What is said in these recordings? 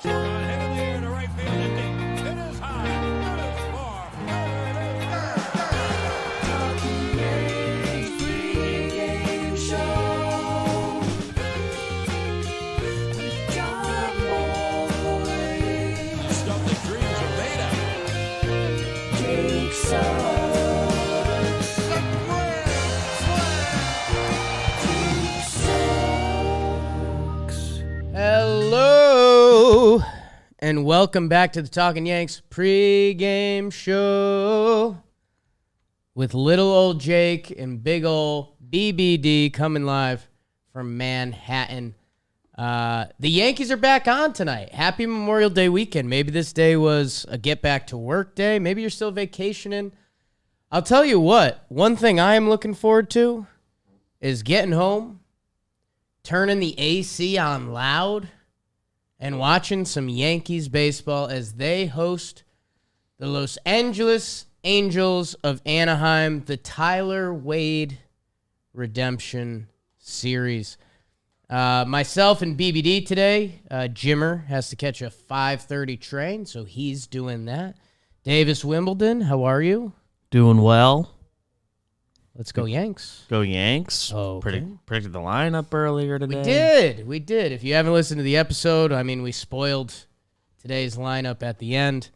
Hit in the air to right field and deep. It is high. It is far. Stuff that dreams are made Hello, and welcome back to the Talkin Yanks pregame show with little old Jake and big old BBD coming live from Manhattan. The Yankees are back on tonight. Happy Memorial Day weekend. Maybe this day was a get back to work day. Maybe you're still vacationing. I'll tell you what, one thing I am looking forward to is getting home, turning the AC on loud, and watching some Yankees baseball as they host the Los Angeles Angels of Anaheim, the Tyler Wade Redemption Series. Myself and BBD today. Jimmer has to catch a 5:30 train, so he's doing that. Davis Wimbledon, how are you? Doing well. Let's go Yanks. Go Yanks. Oh, okay. Predicted the lineup earlier today. We did. If you haven't listened to the episode, I mean, we spoiled today's lineup at the end.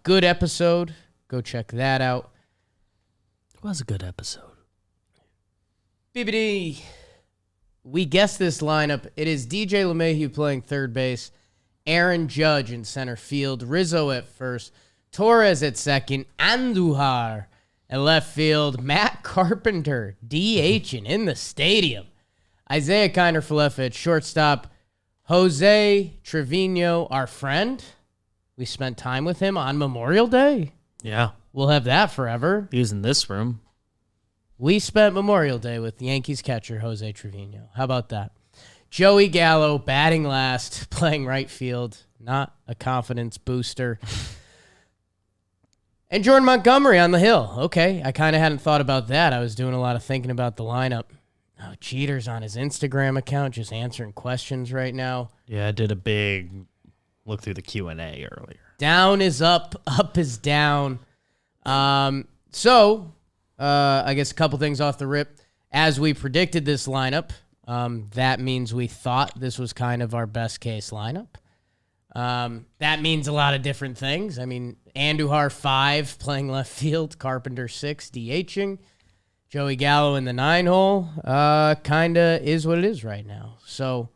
Good episode. Go check that out. It was a good episode. BBD, we guessed this lineup. It is DJ LeMahieu playing third base, Aaron Judge in center field, Rizzo at first, Torres at second, Andujar at left field, Matt Carpenter DHing in the stadium, Isaiah Kiner-Falefa at shortstop, Jose Trevino, our friend. We spent time with him on Memorial Day. Yeah. We'll have that forever. He was in this room. We spent Memorial Day with Yankees catcher Jose Trevino. How about that? Joey Gallo batting last, playing right field. Not a confidence booster. And Jordan Montgomery on the hill. Okay, I kind of hadn't thought about that. I was doing a lot of thinking about the lineup. Oh, Jeter's on his Instagram account just answering questions right now. Yeah, I did a big look through the Q&A earlier. Down is up is down. I guess a couple things off the rip. As we predicted this lineup, that means we thought this was kind of our best case lineup. That means a lot of different things. I mean, Andujar 5 playing left field, Carpenter 6 DHing, Joey Gallo in the 9-hole. Kind of is what it is right now. So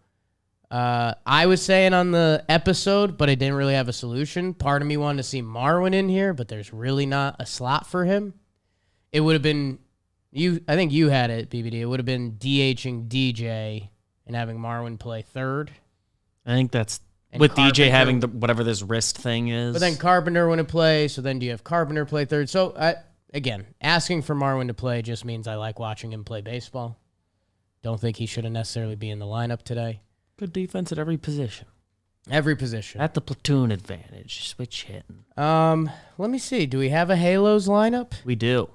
I was saying on the episode, but I didn't really have a solution. Part of me wanted to see Marwin in here, but there's really not a slot for him. It would have been I think you had it, BBD. It would have been DHing DJ and having Marwin play third. I think that's And with Carpenter, DJ having whatever this wrist thing is. But then Carpenter wouldn't play, so then do you have Carpenter play third? So, again, asking for Marwin to play just means I like watching him play baseball. Don't think he shouldn't necessarily be in the lineup today. Good defense at every position. Every position. At the platoon advantage. Switch hitting. Let me see. Do we have a Halos lineup? We do.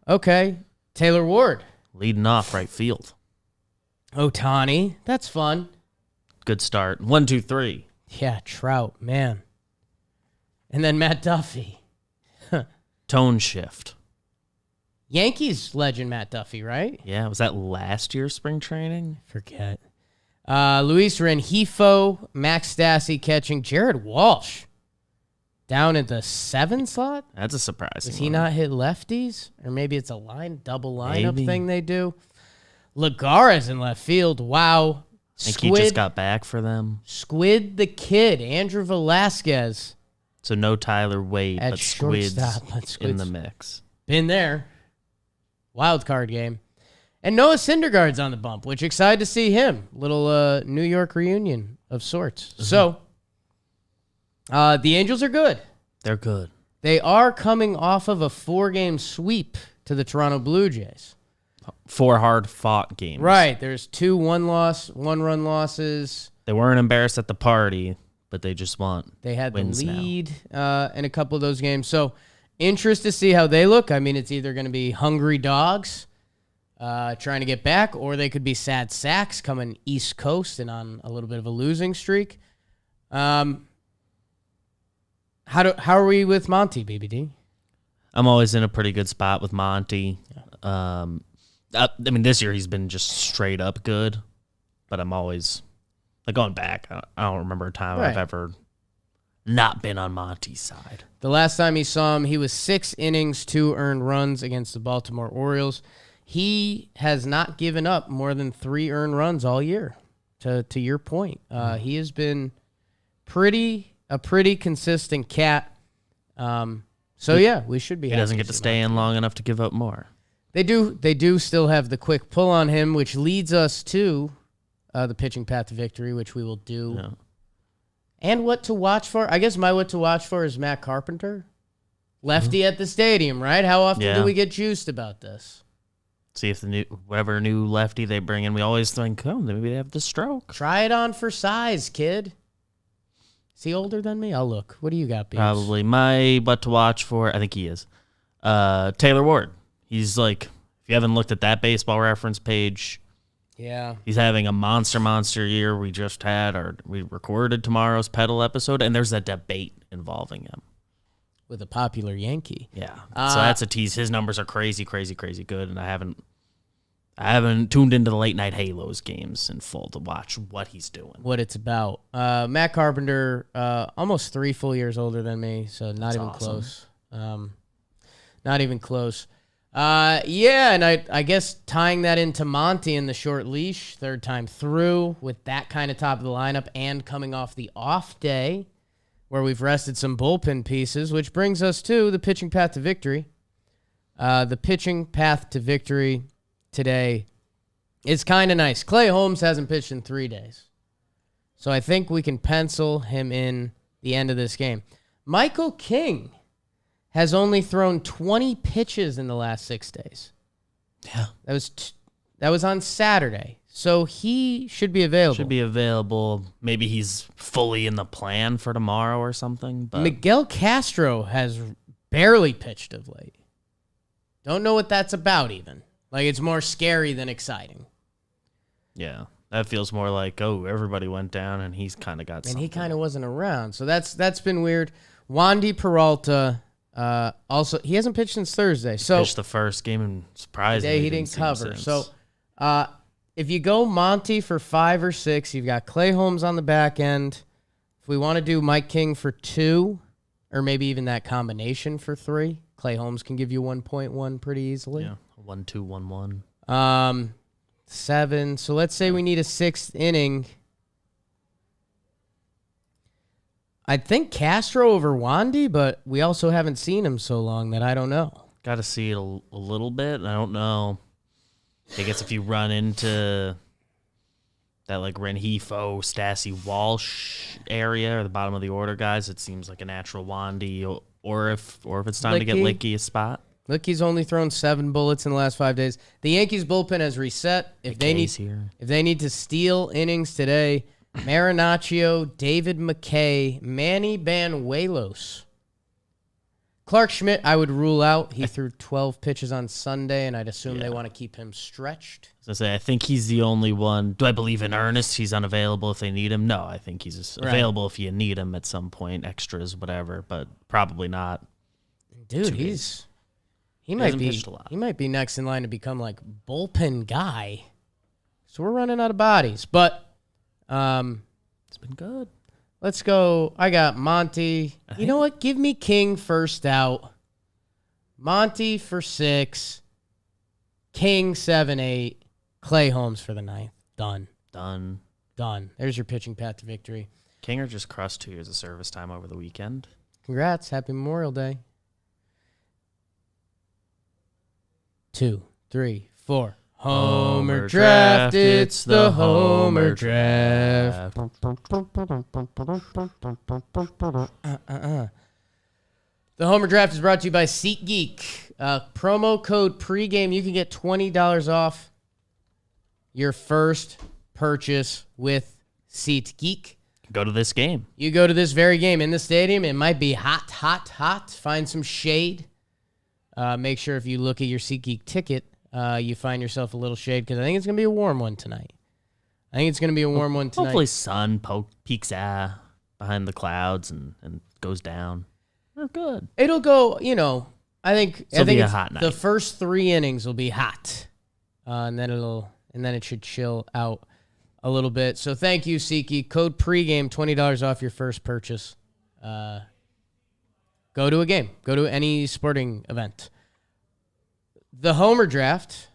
Okay. Taylor Ward. Leading off right field. Ohtani. That's fun. Good start. 1, 2, 3. Yeah, Trout, man. And then Matt Duffy. Tone shift. Yankees legend Matt Duffy, right? Yeah, was that last year's spring training? Forget. Luis Rengifo, Max Stassi catching, Jared Walsh down at the 7 slot. That's a surprise. Does he not hit lefties? Or maybe it's a double lineup thing they do. Lagares in left field. Wow. I think he just got back for them. Squid the Kid, Andrew Velasquez. So no Tyler Wade, At but Squid's shortstop, in the mix. Been there. Wild card game. And Noah Syndergaard's on the bump, which excited to see him. Little New York reunion of sorts. Mm-hmm. So, the Angels are good. They're good. They are coming off of a 4-game sweep to the Toronto Blue Jays. 4 hard-fought games. Right. There's 2 one-run losses. They weren't embarrassed at the party, but they just want They had the wins lead in a couple of those games. So, interest to see how they look. I mean, it's either going to be hungry dogs trying to get back, or they could be sad sacks coming East Coast and on a little bit of a losing streak. How are we with Monty, BBD? I'm always in a pretty good spot with Monty. Yeah. I mean, this year he's been just straight up good, but I'm always like going back. I don't remember a time I've ever not been on Monty's side. The last time he saw him, he was 6 innings, 2 earned runs against the Baltimore Orioles. He has not given up more than 3 earned runs all year. To your point, he has been a pretty consistent cat. So yeah, we should be. He doesn't get to stay in long enough to give up more. They do still have the quick pull on him, which leads us to the pitching path to victory, which we will do. Yeah. And what to watch for? I guess my what to watch for is Matt Carpenter, lefty at the stadium, right? How often do we get juiced about this? See if whatever new lefty they bring in, we always think, oh, maybe they have the stroke. Try it on for size, kid. Is he older than me? I'll look. What do you got, Beebs? Probably. My what to watch for, I think he is. Taylor Ward. He's like, if you haven't looked at that baseball reference page, yeah, he's having a monster year. We recorded tomorrow's Pedal episode, and there's a debate involving him. With a popular Yankee. Yeah. So that's a tease. His numbers are crazy good, and I haven't tuned into the late night Halos games in full to watch what he's doing. What it's about. Matt Carpenter, almost 3 full years older than me, so not even close. Not even close. Yeah, and I guess tying that into Monty in the short leash, 3rd time through with that kind of top of the lineup and coming off the off day where we've rested some bullpen pieces, which brings us to the pitching path to victory. The pitching path to victory today is kind of nice. Clay Holmes hasn't pitched in 3 days, so I think we can pencil him in the end of this game. Michael King has only thrown 20 pitches in the last 6 days. Yeah. That was on Saturday. So he should be available. Maybe he's fully in the plan for tomorrow or something. But Miguel Castro has barely pitched of late. Don't know what that's about even. Like, it's more scary than exciting. Yeah. That feels more like, oh, everybody went down and he's kind of got something. And he kind of wasn't around. So that's been weird. Wandy Peralta, also, he hasn't pitched since Thursday. So pitched the first game and surprisingly he didn't cover. So if you go Monty for 5 or 6, you've got Clay Holmes on the back end. If we want to do Mike King for 2, or maybe even that combination for 3, Clay Holmes can give you 1.1 pretty easily. Yeah, 1-2, 1-1. 7. So let's say we need a 6th inning. I'd think Castro over Wandy, but we also haven't seen him so long that I don't know. Got to see it a little bit. I don't know. I guess if you run into that like Rengifo, Stassi, Walsh area or the bottom of the order guys, it seems like a natural Wandy. Or if it's time to get Licky a spot. Licky's only thrown 7 bullets in the last 5 days. The Yankees bullpen has reset. If they need to steal innings today, Marinaccio, David McKay, Manny Banuelos. Clark Schmidt, I would rule out. He threw 12 pitches on Sunday, and I'd assume they want to keep him stretched. I think he's the only one. Do I believe in earnest he's unavailable if they need him? No, I think he's available if you need him at some point, extras, whatever, but probably not. Dude, he might be next in line to become like bullpen guy. So we're running out of bodies, but it's been good. Let's go. I got Monty. You know what? Give me King first out. Monty for 6. King 7-8. Clay Holmes for the 9th. Done. There's your pitching path to victory. Kinger just crossed 2 years of service time over the weekend. Congrats. Happy Memorial Day. 2, 3, 4. Homer draft, it's the Homer draft. The Homer draft is brought to you by SeatGeek. Promo code pregame, you can get $20 off your first purchase with SeatGeek. Go to this game. You go to this very game in the stadium. It might be hot. Find some shade. Make sure if you look at your SeatGeek ticket, you find yourself a little shade because I think it's going to be a warm one tonight. Hopefully sun peeks behind the clouds and goes down. We're good. It'll go, I think be a it's hot night. the first 3 innings will be hot. And then it should chill out a little bit. So thank you, Siki. Code pregame, $20 off your first purchase. Go to a game. Go to any sporting event. The Homer draft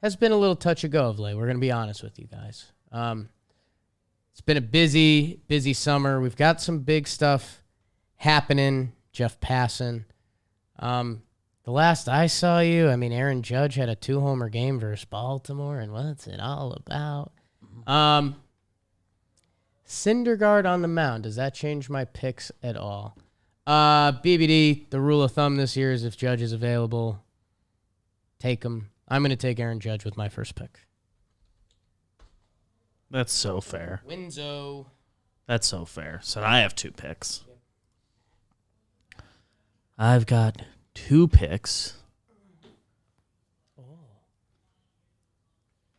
has been a little touch and go of late. We're going to be honest with you guys. It's been a busy summer. We've got some big stuff happening. Jeff passing. The last I saw you, Aaron Judge had a 2-homer game versus Baltimore, and what's it all about? Syndergaard on the mound. Does that change my picks at all? BBD, the rule of thumb this year is if Judge is available, take him. I'm going to take Aaron Judge with my first pick. That's so fair. Winzo. That's so fair. So I have 2 picks. I've got 2 picks.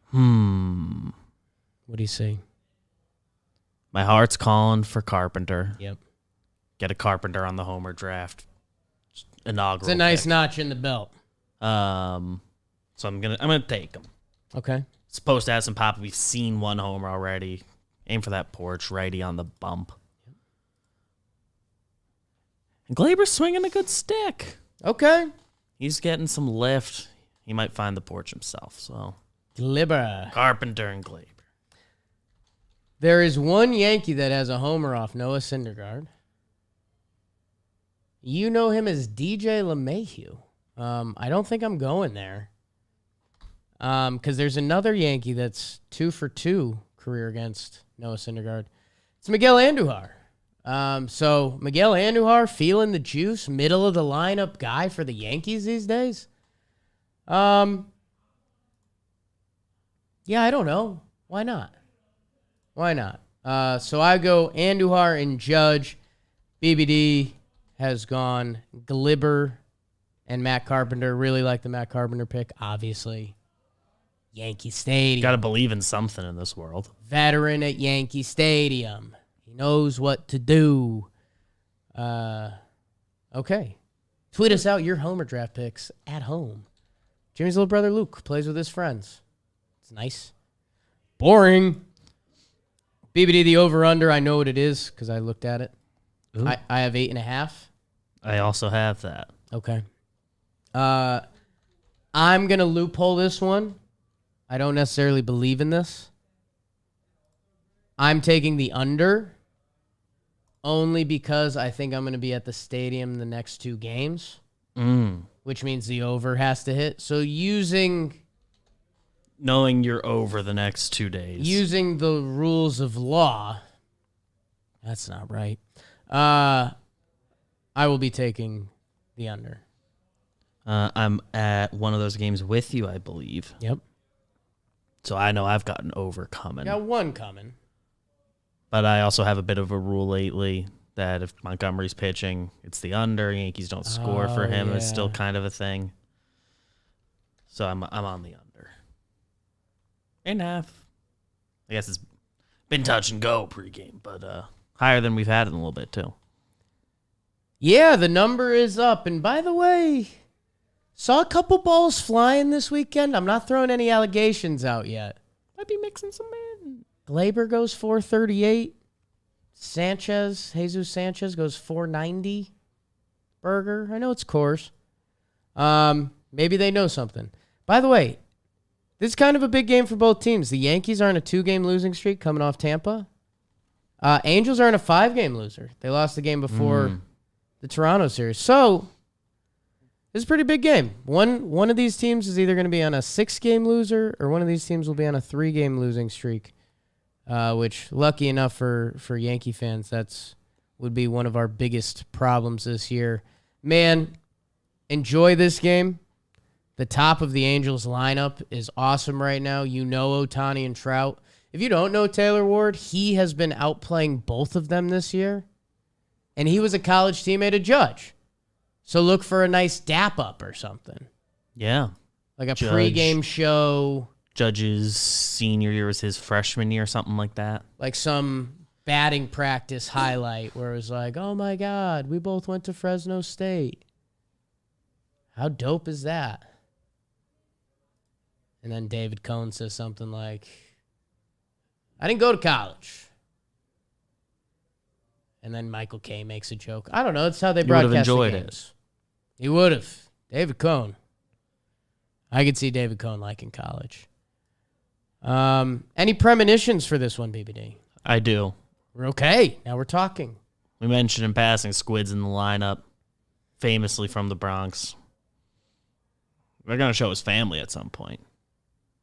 What do you see? My heart's calling for Carpenter. Yep. Get a Carpenter on the Homer draft. Inaugural. It's a nice pick. notch in the belt. So I'm gonna take him. Okay. Supposed to have some pop. We've seen 1 homer already. Aim for that porch, righty on the bump. And Glaber's swinging a good stick. Okay. He's getting some lift. He might find the porch himself. So Glibber. Carpenter and Glaber. There is one Yankee that has a homer off Noah Syndergaard. You know him as DJ LeMahieu. I don't think I'm going there. Because there's another Yankee that's 2 for 2 career against Noah Syndergaard. It's Miguel Andujar. So Miguel Andujar feeling the juice, middle of the lineup guy for the Yankees these days. Yeah, I don't know. Why not? So I go Andujar and Judge. BBD has gone Glibber and Matt Carpenter. Really like the Matt Carpenter pick, obviously. Yankee Stadium. Got to believe in something in this world. Veteran at Yankee Stadium. He knows what to do. Okay. Tweet us out your Homer draft picks at home. Jimmy's little brother Luke plays with his friends. It's nice. Boring. BBD, the over-under, I know what it is because I looked at it. I have 8.5. I also have that. Okay. I'm going to loophole this one. I don't necessarily believe in this. I'm taking the under only because I think I'm going to be at the stadium the next 2 games, which means the over has to hit. So knowing you're over the next 2 days. Using the rules of law, that's not right. I will be taking the under. I'm at one of those games with you, I believe. Yep. So I know I've got an over coming. Got one coming. But I also have a bit of a rule lately that if Montgomery's pitching, it's the under. Yankees don't score for him. Yeah. It's still kind of a thing. So I'm on the under. 8.5. I guess it's been touch and go pregame, but higher than we've had in a little bit too. Yeah, the number is up. And by the way, saw a couple balls flying this weekend. I'm not throwing any allegations out yet. Might be mixing some in. Glaber goes 438. Jesus Sanchez goes 490. Burger. I know it's Coors. Maybe they know something. By the way, this is kind of a big game for both teams. The Yankees are on a 2-game losing streak coming off Tampa. Angels are on a 5-game loser. They lost the game before the Toronto series. So, this is a pretty big game. One of these teams is either going to be on a 6-game loser or one of these teams will be on a 3-game losing streak, which, lucky enough for Yankee fans, that's would be one of our biggest problems this year. Man, enjoy this game. The top of the Angels lineup is awesome right now. You know Ohtani and Trout. If you don't know Taylor Ward, he has been outplaying both of them this year. And he was a college teammate of Judge. So look for a nice dap up or something. Yeah. Like a Judge. pregame show. Judge's senior year was his freshman year, something like that. Like some batting practice highlight where it was like, oh my God, we both went to Fresno State. How dope is that? And then David Cohn says something like, I didn't go to college. And then Michael Kay makes a joke. I don't know. That's how they broadcast the games. He would have. David Cohn. I could see David Cohn liking college. Any premonitions for this one, BBD? I do. Okay. Now we're talking. We mentioned in passing Squid's in the lineup, famously from the Bronx. They're going to show his family at some point.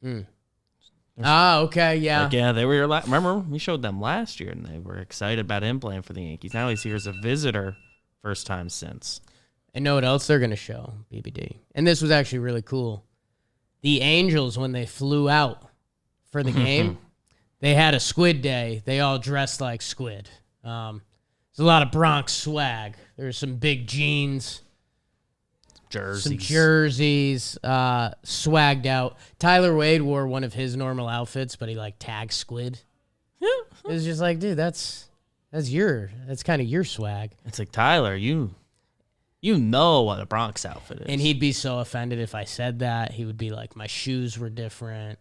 Okay, yeah. Like, yeah, they were here remember, we showed them last year, and they were excited about him playing for the Yankees. Now he's here as a visitor, first time since. I know what else they're going to show, BBD. And this was actually really cool. The Angels, when they flew out for the game, they had a Squid Day. They all dressed like Squid. There's a lot of Bronx swag. There's some big jeans. Some jerseys, swagged out. Tyler Wade wore one of his normal outfits, but he like tagged Squid. It was just like, dude, that's kind of your swag. It's like, Tyler, you know what a Bronx outfit is. And he'd be so offended if I said that. He would be like, my shoes were different.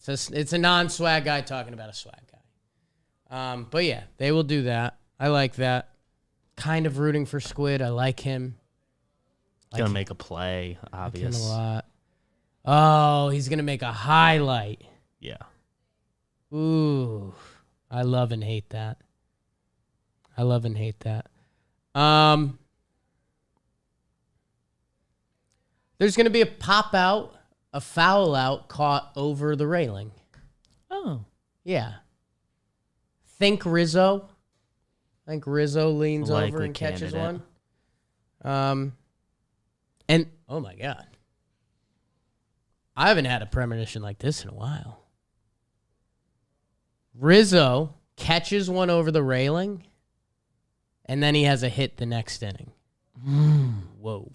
It's a non-swag guy talking about a swag guy. But yeah, they will do that. I like that. Kind of rooting for Squid. I like him. He's going to make a play, obvious. Like him a lot. Oh, he's going to make a highlight. Yeah. Ooh. I love and hate that. There's going to be a pop out, a foul out caught over the railing. Oh. Yeah. Think Rizzo. I think Rizzo leans over and catches one. And, oh my God. I haven't had a premonition like this in a while. Rizzo catches one over the railing, and then he has a hit the next inning. Whoa.